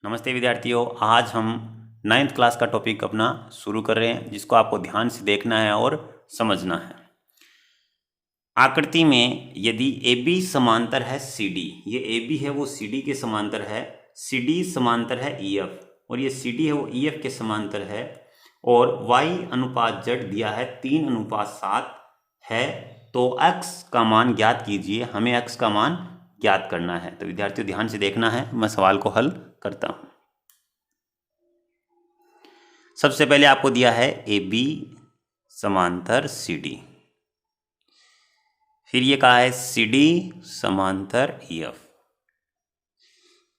नमस्ते विद्यार्थियों, आज हम 9th क्लास का टॉपिक अपना शुरू कर रहे हैं, जिसको आपको ध्यान से देखना है और समझना है। आकृति में यदि AB समांतर है CD, ये AB है वो CD के समांतर है, CD समांतर है EF और ये CD है वो EF के समांतर है और Y अनुपात Z दिया है 3:7 है, तो X का मान ज्ञात कीजिए। हमें X का मान ज्ञात करना है। तो विद्यार्थियों ध्यान से देखना है, मैं सवाल को हल करता हूँ। सबसे पहले आपको दिया है AB समांतर CD, फिर ये कहा है CD समांतर EF।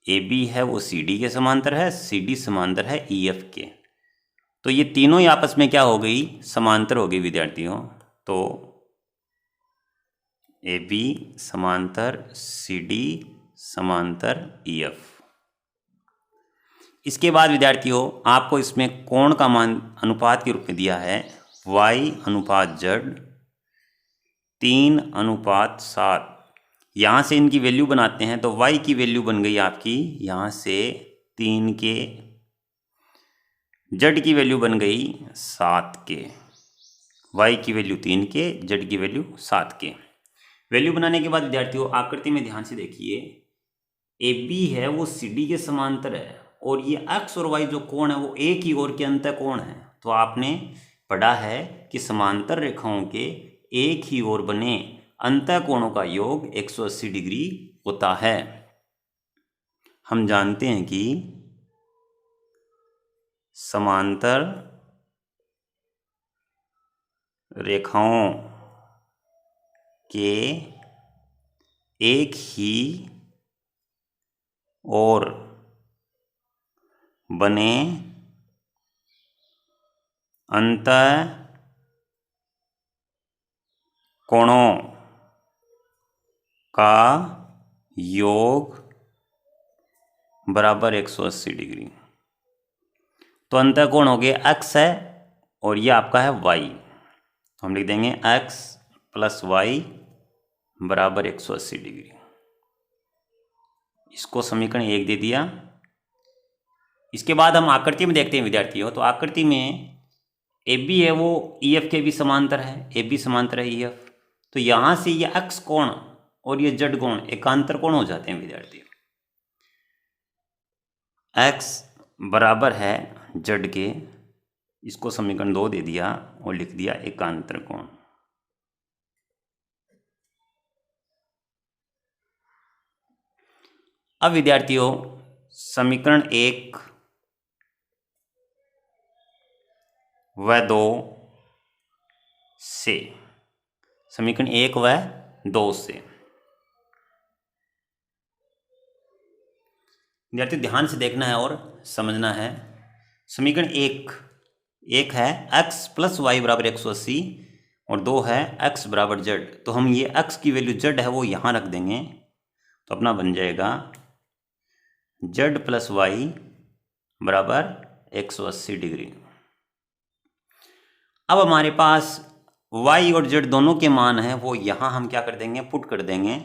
AB है वो CD के समांतर है, CD समांतर है EF के, तो ये तीनों ही आपस में क्या हो गई, समांतर हो गई विद्यार्थियों। तो AB समांतर CD समांतर EF। इसके बाद विद्यार्थियों आपको इसमें कोण का मान अनुपात के रूप में दिया है Y अनुपात Z 3:7। यहाँ से इनकी वैल्यू बनाते हैं तो Y की वैल्यू बन गई आपकी यहाँ से 3 के, Z की वैल्यू बन गई 7 के। Y की वैल्यू 3 के, Z की वैल्यू 7 के। वैल्यू बनाने के बाद विद्यार्थियों आकृति में ध्यान से देखिए, AB है वो CD के समांतर है और ये X और Y जो कोण है वो एक ही ओर के अंतः कोण है। तो आपने पढ़ा है कि समांतर रेखाओं के एक ही ओर बने अंतः कोणों का योग 180 डिग्री होता है। हम जानते हैं कि समांतर रेखाओं के एक ही ओर बने अंतः कोणों का योग बराबर 180 डिग्री। तो अंतः कोण हो गए X है और ये आपका है Y, तो हम लिख देंगे X + Y बराबर 180 डिग्री। इसको समीकरण 1 दे दिया। इसके बाद हम आकृति में देखते हैं विद्यार्थियों। तो आकृति में AB है वो EF के भी समांतर है, AB समांतर है EF, तो यहाँ से ये X कोण और ये Z कोण एकांतर कोण हो जाते हैं विद्यार्थियों। X बराबर है Z के, इसको समीकरण 2 दे दिया और लिख दिया एकांतर कोण। अब विद्यार्थियों समीकरण 1 व 2 से, समीकरण 1 व 2 से विद्यार्थियों ध्यान से देखना है और समझना है। समीकरण 1 है X + Y बराबर 180 और 2 है X बराबर Z। तो हम ये X की वैल्यू Z है वो यहाँ रख देंगे, तो अपना बन जाएगा Z + Y बराबर 180 डिग्री। अब हमारे पास Y और Z दोनों के मान हैं वो यहाँ हम क्या कर देंगे, पुट कर देंगे।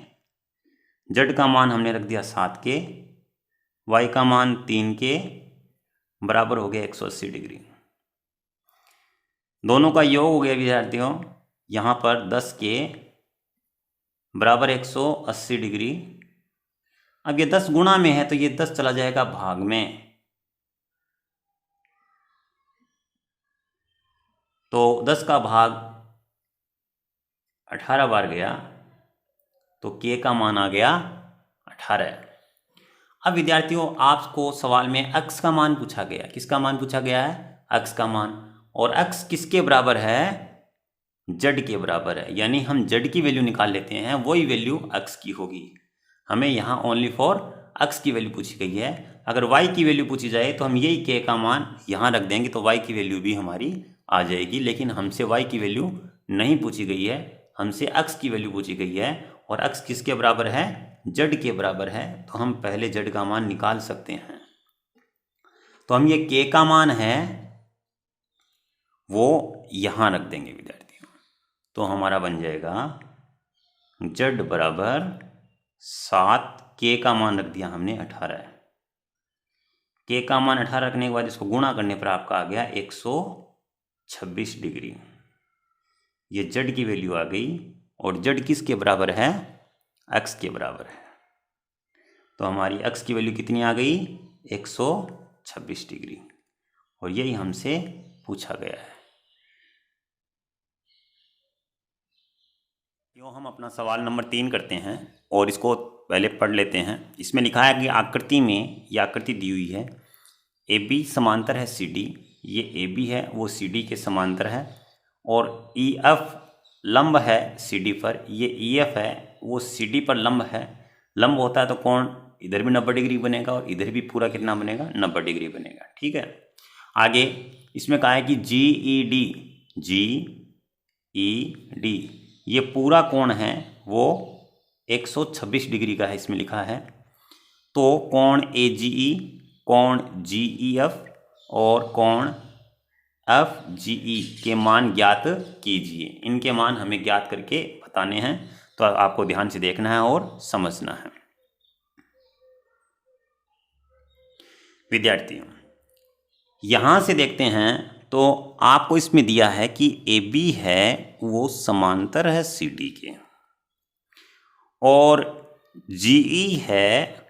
Z का मान हमने रख दिया 7 के, Y का मान 3 के, बराबर हो गया 180 डिग्री। दोनों का योग हो गया विद्यार्थियों यहाँ पर 10 के बराबर 180 डिग्री। अब ये 10 गुणा में है तो ये 10 चला जाएगा भाग में, तो 10 का भाग 18 बार गया तो K का मान आ गया 18। अब विद्यार्थियों आपको सवाल में X का मान पूछा गया। किसका मान पूछा गया है? X का मान। और X किसके बराबर है? Z के बराबर है, यानी हम Z की वैल्यू निकाल लेते हैं, वही वैल्यू X की होगी। हमें यहाँ ओनली फॉर X की वैल्यू पूछी गई है। अगर Y की वैल्यू पूछी जाए तो हम यही K का मान यहाँ रख देंगे तो Y की वैल्यू भी हमारी आ जाएगी। लेकिन हमसे Y की वैल्यू नहीं पूछी गई है, हमसे X की वैल्यू पूछी गई है और X किसके बराबर है? Z के बराबर है, तो हम पहले Z का मान निकाल सकते हैं। तो हम ये K का मान है वो यहाँ रख देंगे विद्यार्थियों, तो हमारा बन जाएगा Z बराबर 7, K का मान रख दिया हमने 18 है। के का मान 18 रखने के बाद इसको गुणा करने पर आपका आ गया 126 डिग्री। ये जेड की वैल्यू आ गई और जेड किसके बराबर है? एक्स के बराबर है। तो हमारी एक्स की वैल्यू कितनी आ गई? 126 डिग्री। और यही हमसे पूछा गया है। क्यों हम अपना सवाल नंबर 3 करते हैं और इसको पहले पढ़ लेते हैं। इसमें लिखा है कि आकृति में, ये आकृति दी हुई है, ए बी समांतर है सी डी। ये ए बी है वो सी डी के समांतर है, और ई एफ लंब है सी डी पर। ये ई एफ है वो सी डी पर लंब है। लंब होता है तो कोण इधर भी 90 डिग्री बनेगा और इधर भी पूरा कितना बनेगा? 90 डिग्री बनेगा। ठीक है। आगे इसमें कहा है कि जी ई डी ये पूरा कोण है वो 126 डिग्री का है, इसमें लिखा है। तो कोण ए जी ई, कोण जी ई एफ और कोण एफ जी ई के मान ज्ञात कीजिए। इनके मान हमें ज्ञात करके बताने हैं, तो आपको ध्यान से देखना है और समझना है। विद्यार्थियों यहाँ से देखते हैं तो आपको इसमें दिया है कि ए बी है वो समांतर है सी डी के, और जी ई है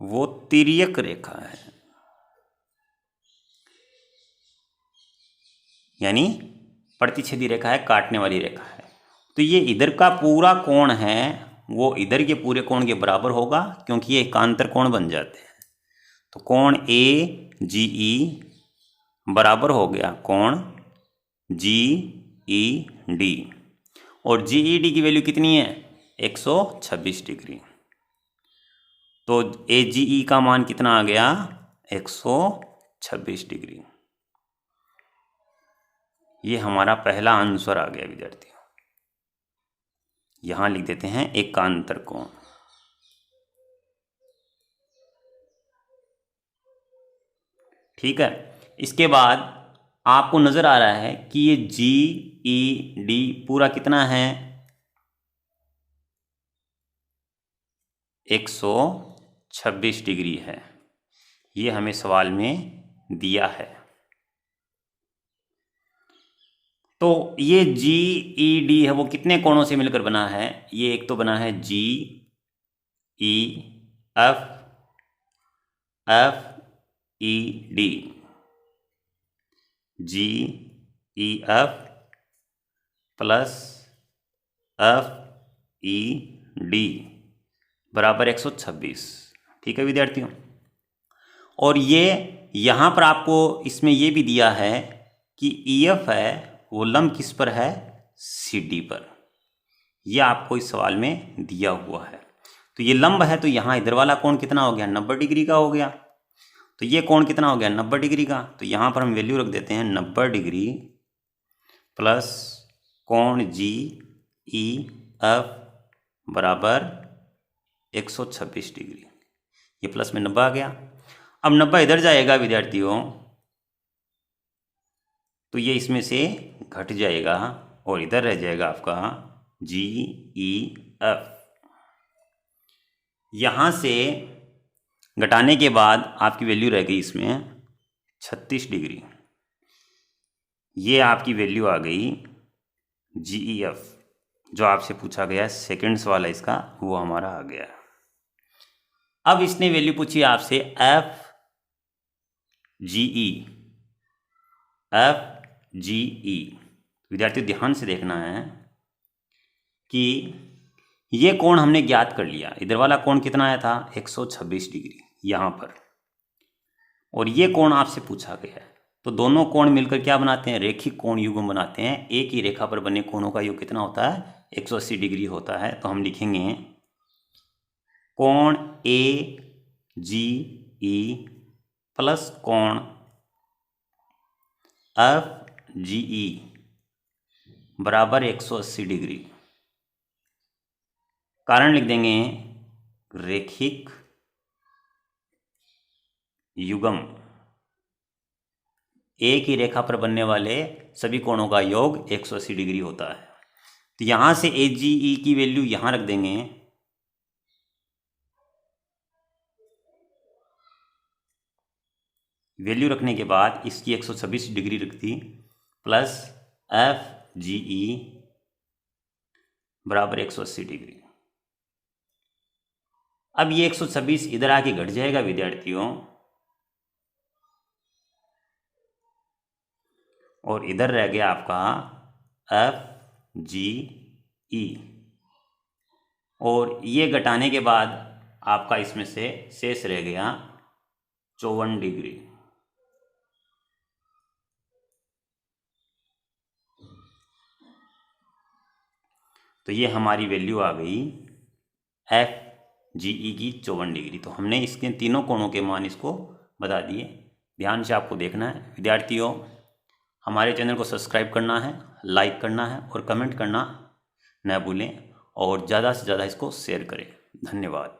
वो तिर्यक रेखा है, यानी प्रतिच्छेदी रेखा है, काटने वाली रेखा है। तो ये इधर का पूरा कोण है वो इधर के पूरे कोण के बराबर होगा, क्योंकि ये एकांतर कोण बन जाते हैं। तो कोण ए जी ई बराबर हो गया कोण जी ई डी, और जी ई डी की वैल्यू कितनी है? 126 डिग्री। तो ए जी ई का मान कितना आ गया? 126 डिग्री। ये हमारा पहला आंसर आ गया विद्यार्थियों। यहां लिख देते हैं एकांतर कोण। ठीक है। इसके बाद आपको नजर आ रहा है कि ये जी ई डी पूरा कितना है? 126 डिग्री है। ये हमें सवाल में दिया है। तो ये जी ई डी है वो कितने कोणों से मिलकर बना है? ये एक तो बना है G E F E D, G E F plus F E D बराबर 126। ठीक है विद्यार्थियों। और ये यहाँ पर आपको इसमें ये भी दिया है कि ई एफ है वो लंब किस पर है? सी डी पर। यह आपको इस सवाल में दिया हुआ है। तो ये लंब है तो यहाँ इधर वाला कोण कितना हो गया? 90 डिग्री का हो गया। तो ये कोण कितना हो गया? 90 डिग्री का। तो यहाँ पर हम वैल्यू रख देते हैं 90 डिग्री प्लस कोण जी ई एफ बराबर 126 डिग्री। ये प्लस में 90 आ गया। अब 90 इधर जाएगा विद्यार्थियों तो ये इसमें से घट जाएगा और इधर रह जाएगा आपका जी ई एफ। यहाँ से घटाने के बाद आपकी वैल्यू रह गई इसमें 36 डिग्री। ये आपकी वैल्यू आ गई जी ई एफ, जो आपसे पूछा गया है सेकेंड सवाल है इसका, वो हमारा आ गया। अब इसने वैल्यू पूछी आपसे एफ जी ई। विद्यार्थी ध्यान से देखना है कि ये कोण हमने ज्ञात कर लिया। इधर वाला कोण कितना आया था? 126 डिग्री यहाँ पर, और ये कोण आपसे पूछा गया है। तो दोनों कोण मिलकर क्या बनाते हैं? रेखिक कोण युग्म बनाते हैं। एक ही रेखा पर बने कोणों का योग कितना होता है? 180 डिग्री होता है। तो हम लिखेंगे कोण ए जी ई प्लस कोण एफ जी ई बराबर 180 डिग्री। कारण लिख देंगे रेखिक युग्म। एक ही रेखा पर बनने वाले सभी कोणों का योग 180 डिग्री होता है। तो यहां से ए जी ई की वैल्यू यहां रख देंगे, वैल्यू रखने के बाद इसकी 126 डिग्री रख दी प्लस FGE बराबर 180 डिग्री। अब ये 126 इधर आके घट जाएगा विद्यार्थियों, और इधर रह गया आपका FGE, और ये घटाने के बाद आपका इसमें से शेष रह गया 54 डिग्री। तो ये हमारी वैल्यू आ गई FGE की 54 डिग्री। तो हमने इसके तीनों कोणों के मान इसको बता दिए। ध्यान से आपको देखना है विद्यार्थियों। हमारे चैनल को सब्सक्राइब करना है, लाइक करना है और कमेंट करना न भूलें, और ज़्यादा से ज़्यादा इसको शेयर करें। धन्यवाद।